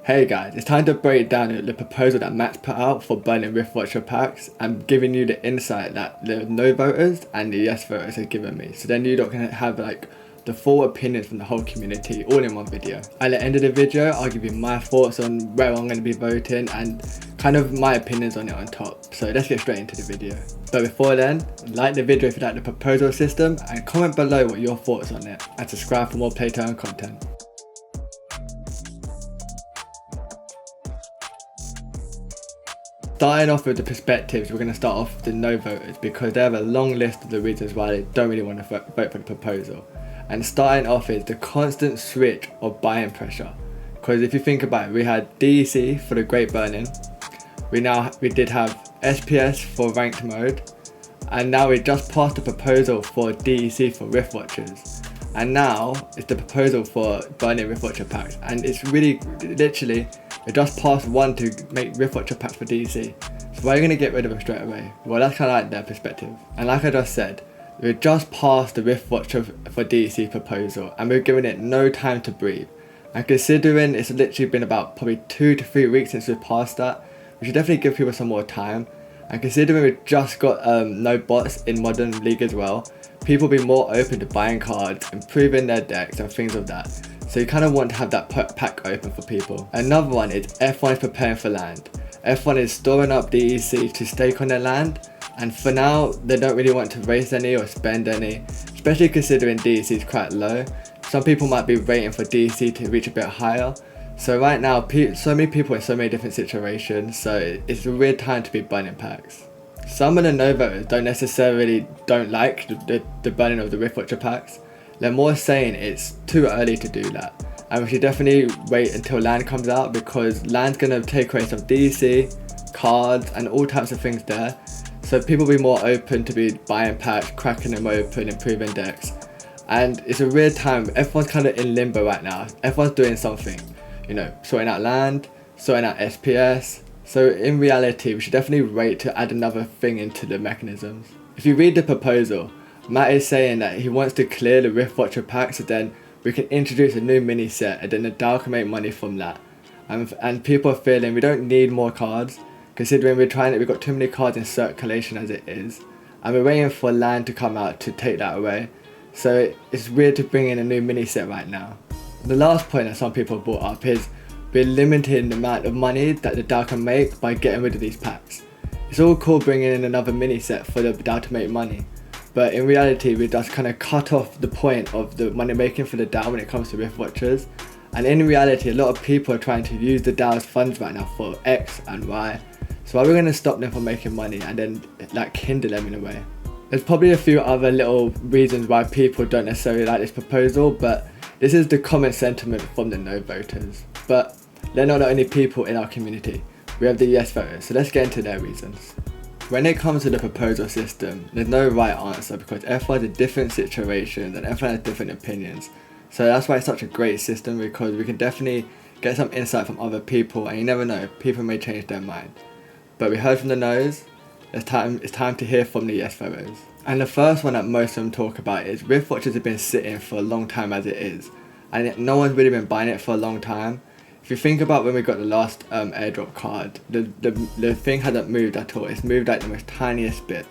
Hey guys, it's time to break down the proposal that Matt's put out for burning Rift Watcher packs and giving you the insight that the no voters and the yes voters have given me. So then you don't can have like the full opinions from the whole community all in one video. At the end of the video, I'll give you my thoughts on where I'm going to be voting and kind of my opinions on it on top. So let's get straight into the video. But before then, like the video if you like the proposal system and comment below what your thoughts on it and subscribe for more playtime content. Starting off with the perspectives, we're going to start off with the no voters because they have a long list of the reasons why they don't really want to vote for the proposal. And starting off is the constant switch of buying pressure. Because if you think about it, we had DEC for the Great Burning, we did have SPS for ranked mode, and now we just passed the proposal for DEC for Rift Watchers. And now it's the proposal for burning Rift Watcher packs, and it's really literally they just passed one to make Rift Watcher packs for DC. So why are you going to get rid of them straight away? Well, that's kind of like their perspective. And like I just said, we just passed the Rift Watcher for DC proposal and we're giving it no time to breathe. And considering it's literally been about probably 2 to 3 weeks since we passed that, we should definitely give people some more time. And considering we've just got no bots in Modern League as well, people will be more open to buying cards, improving their decks and things of that. So you kind of want to have that pack open for people. Another one is F1 is preparing for land. F1 is storing up DEC to stake on their land, and for now they don't really want to raise any or spend any, especially considering DEC is quite low. Some people might be waiting for DEC to reach a bit higher. So right now so many people in so many different situations, so it's a weird time to be burning packs. Some of the no voters don't like the burning of the Rift Watcher packs. They're more saying it's too early to do that, and we should definitely wait until land comes out because land's going to take away some DC, cards and all types of things there, so people will be more open to be buying packs, cracking them open, improving decks. And it's a weird time, everyone's kind of in limbo right now, everyone's doing something, you know, sorting out land, sorting out SPS. So in reality we should definitely wait to add another thing into the mechanisms. If you read the proposal, Matt is saying that he wants to clear the Rift Watcher pack so then we can introduce a new mini set and then the DAO can make money from that. And people are feeling we don't need more cards considering we've got too many cards in circulation as it is, and we're waiting for land to come out to take that away. So it's weird to bring in a new mini set right now. The last point that some people brought up is we're limiting the amount of money that the DAO can make by getting rid of these packs. It's all cool bringing in another mini set for the DAO to make money, but in reality we just kind of cut off the point of the money making for the DAO when it comes to Rift Watchers. And in reality a lot of people are trying to use the DAO's funds right now for X and Y. So why are we going to stop them from making money and then like hinder them in a way? There's probably a few other little reasons why people don't necessarily like this proposal, but this is the common sentiment from the no voters. But they're not the only people in our community. We have the yes voters, so let's get into their reasons. When it comes to the proposal system, there's no right answer because everyone has a different situation and everyone has different opinions. So that's why it's such a great system, because we can definitely get some insight from other people, and you never know, people may change their mind. But we heard from the no's, it's time to hear from the yes voters. And the first one that most of them talk about is Rift Watchers have been sitting for a long time as it is, and no one's really been buying it for a long time. If you think about when we got the last airdrop card, the thing hasn't moved at all. It's moved like the most tiniest bit,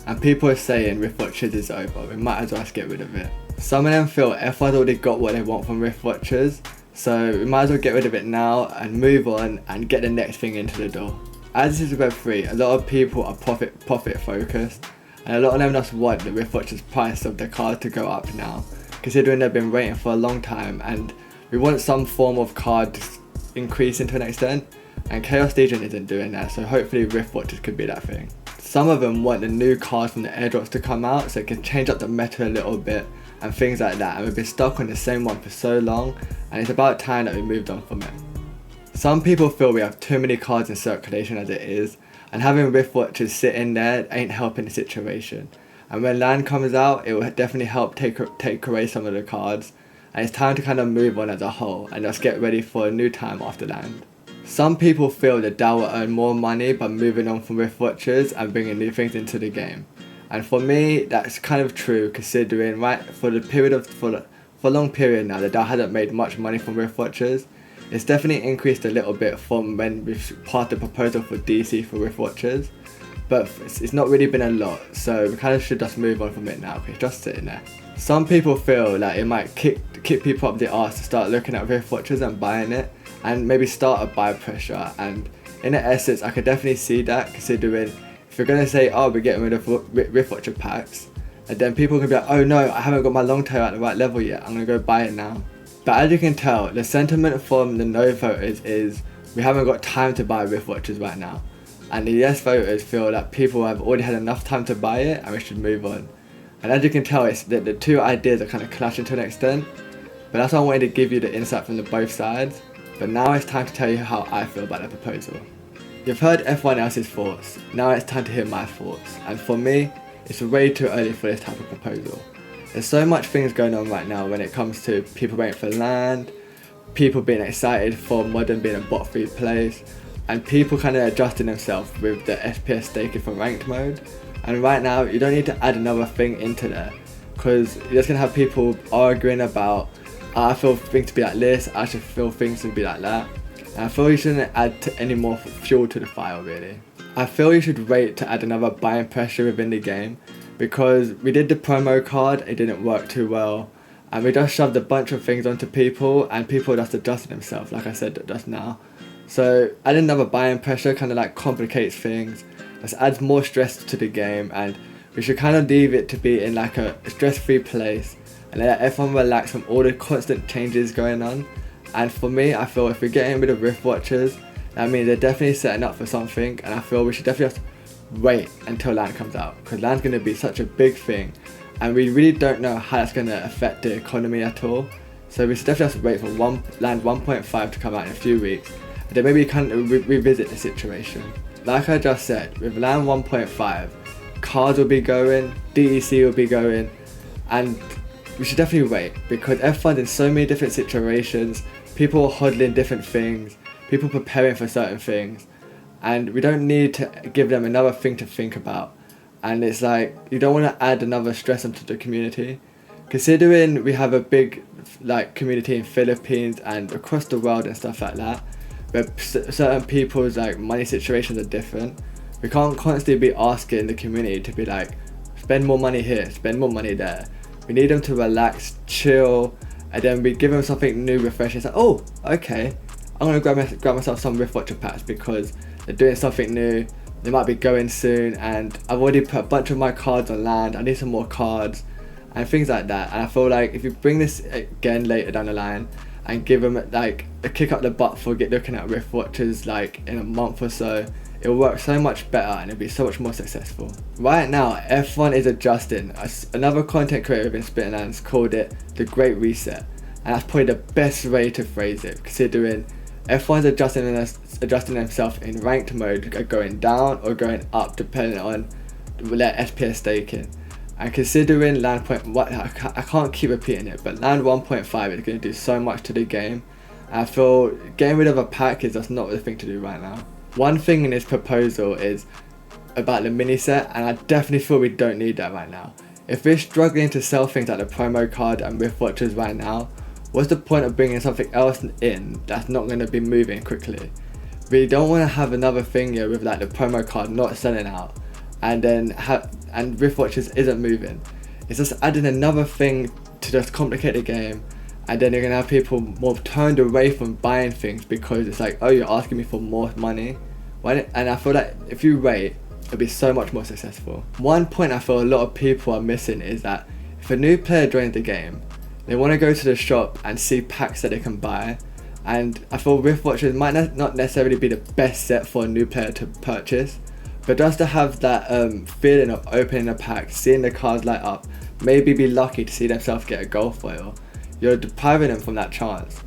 and people are saying Rift Watchers is over, we might as well just get rid of it. Some of them feel F1's already got what they want from Rift Watchers, so we might as well get rid of it now and move on and get the next thing into the door. As this is Web3, a lot of people are profit focused, and a lot of them just want the Rift Watchers price of their cards to go up now, considering they've been waiting for a long time, and we want some form of card to increase to an extent, and Chaos Legion isn't doing that, so hopefully Rift Watchers could be that thing. Some of them want the new cards from the airdrops to come out so it can change up the meta a little bit and things like that, and we've been stuck on the same one for so long, and it's about time that we moved on from it. Some people feel we have too many cards in circulation as it is, and having Rift Watchers sitting there ain't helping the situation. And when land comes out, it will definitely help take away some of the cards, and it's time to kind of move on as a whole and just get ready for a new time after land. Some people feel the DAO will earn more money by moving on from Rift Watchers and bringing new things into the game. And for me, that's kind of true, considering for a long period now, the DAO hasn't made much money from Rift Watchers. It's definitely increased a little bit from when we passed the proposal for DC for Rift Watchers, but it's not really been a lot, so we kind of should just move on from it now, because it's just sitting there. Some people feel like it might kick people up the arse to start looking at Rift Watchers and buying it, and maybe start a buy pressure, and in essence I could definitely see that, considering if you're going to say, oh, we're getting rid of Rift Watcher packs, and then people can be like, oh no, I haven't got my long tail at the right level yet, I'm going to go buy it now. But as you can tell, the sentiment from the no voters is we haven't got time to buy Rift Watchers right now. And the yes voters feel that people have already had enough time to buy it and we should move on. And as you can tell, it's that the two ideas are kind of clashing to an extent. But that's why I wanted to give you the insight from both sides. But now it's time to tell you how I feel about the proposal. You've heard everyone else's thoughts, now it's time to hear my thoughts. And for me, it's way too early for this type of proposal. There's so much things going on right now when it comes to people waiting for land, people being excited for Modern being a bot-free place, and people kind of adjusting themselves with the FPS staking for ranked mode. And right now, you don't need to add another thing into there, because you're just going to have people arguing about, I feel things to be like this, I should feel things to be like that. And I feel you shouldn't add any more fuel to the fire, really. I feel you should wait to add another buying pressure within the game, because we did the promo card, it didn't work too well, and we just shoved a bunch of things onto people, and people just adjusted themselves, like I said just now. So adding another buying pressure kind of like complicates things, just adds more stress to the game, and we should kind of leave it to be in like a stress-free place and let everyone relax from all the constant changes going on. And for me, I feel if we're getting rid of Rift Watchers, that means they're definitely setting up for something, and I feel we should definitely just wait until land comes out, because land's going to be such a big thing and we really don't know how that's going to affect the economy at all. So we should definitely have to wait for land 1.5 to come out in a few weeks, and then maybe kind of revisit the situation. Like I just said, with land 1.5, cards will be going, DEC will be going, and we should definitely wait, because F1's in so many different situations, people are hodling different things, people preparing for certain things, and we don't need to give them another thing to think about. And it's like, you don't want to add another stress onto the community, considering we have a big like community in Philippines and across the world and stuff like that, where certain people's like money situations are different. We can't constantly be asking the community to be like, spend more money here, spend more money there. We need them to relax, chill, and then we give them something new, refreshing. It's like, oh, okay, I'm gonna grab myself some Rift Watcher packs because they're doing something new, they might be going soon, and I've already put a bunch of my cards on land, I need some more cards, and things like that. And I feel like if you bring this again later down the line, and give them like a kick up the butt for looking at Rift Watchers like in a month or so, it'll work so much better and it'll be so much more successful. Right now, F1 is adjusting. Another content creator in Splinterlands called it the Great Reset, and that's probably the best way to phrase it, considering F1's adjusting themselves in ranked mode, going down or going up depending on their FPS staking. And considering land I can't keep repeating it, but land 1.5 is going to do so much to the game. And I feel getting rid of a pack is just not the thing to do right now. One thing in this proposal is about the mini set, and I definitely feel we don't need that right now. If we're struggling to sell things like the promo card and Rift Watchers right now, what's the point of bringing something else in that's not going to be moving quickly? We don't want to have another thing here with like the promo card not selling out, and then and Rift Watchers isn't moving. It's just adding another thing to just complicate the game, and then you're gonna have people more turned away from buying things because it's like, oh, you're asking me for more money. And I feel like if you wait, it'll be so much more successful. One point I feel a lot of people are missing is that if a new player joins the game, they want to go to the shop and see packs that they can buy, and I feel Rift Watchers might not necessarily be the best set for a new player to purchase, but just to have that feeling of opening a pack, seeing the cards light up, maybe be lucky to see themselves get a gold foil, you're depriving them from that chance,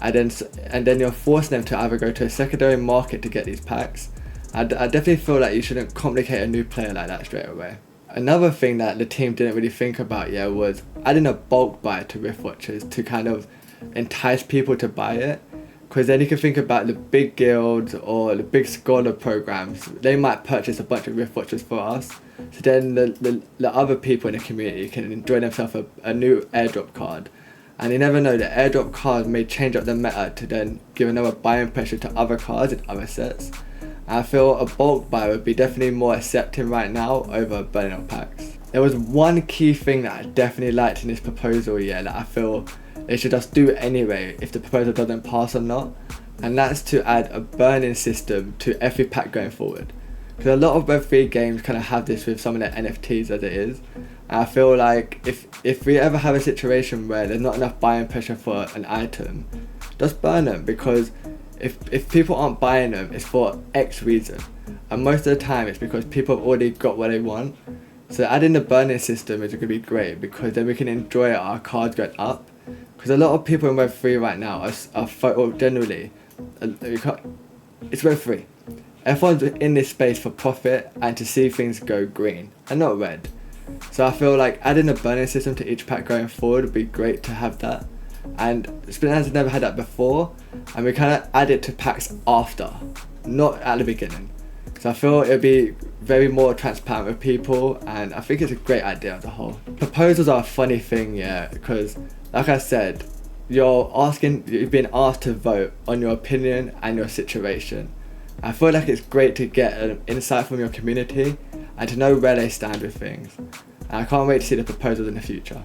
and then you're forcing them to either go to a secondary market to get these packs. I definitely feel like you shouldn't complicate a new player like that straight away. Another thing that the team didn't really think about yet was adding a bulk buy to Rift Watchers to kind of entice people to buy it, because then you can think about the big guilds or the big scholar programs, they might purchase a bunch of Rift Watchers for us, so then the other people in the community can enjoy themselves a new airdrop card, And you never know, the airdrop cards may change up the meta to then give another buying pressure to other cards in other sets. And I feel a bulk buy would be definitely more accepting right now over burning up packs. There was one key thing that I definitely liked in this proposal that I feel they should just do anyway if the proposal doesn't pass or not. And that's to add a burning system to every pack going forward. Because a lot of Web3 games kind of have this with some of their NFTs as it is. And I feel like if we ever have a situation where there's not enough buying pressure for an item, just burn them, because if people aren't buying them, it's for X reason. And most of the time it's because people have already got what they want. So adding the burning system is going to be great, because then we can enjoy our cards going up. Because a lot of people in Web3 right now are generally, it's Web3. Everyone's in this space for profit and to see things go green and not red. So I feel like adding a burning system to each pack going forward would be great to have that. And Splinterlands has never had that before, and we kind of add it to packs after, not at the beginning. So I feel it would be very more transparent with people, and I think it's a great idea as a whole. Proposals are a funny thing, because like I said, you've been asked to vote on your opinion and your situation. I feel like it's great to get an insight from your community and to know where they stand with things. And I can't wait to see the proposals in the future.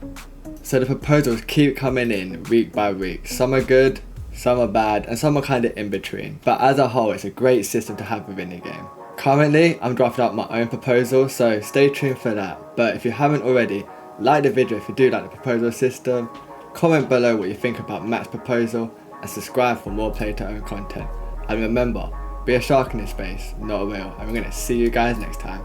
So the proposals keep coming in week by week. Some are good, some are bad, and some are kind of in between. But as a whole, it's a great system to have within the game. Currently, I'm drafting up my own proposal, so stay tuned for that. But if you haven't already, like the video if you do like the proposal system, comment below what you think about Matt's proposal, and subscribe for more play to own content. And remember, be a shark in this space, not a whale. And we're going to see you guys next time.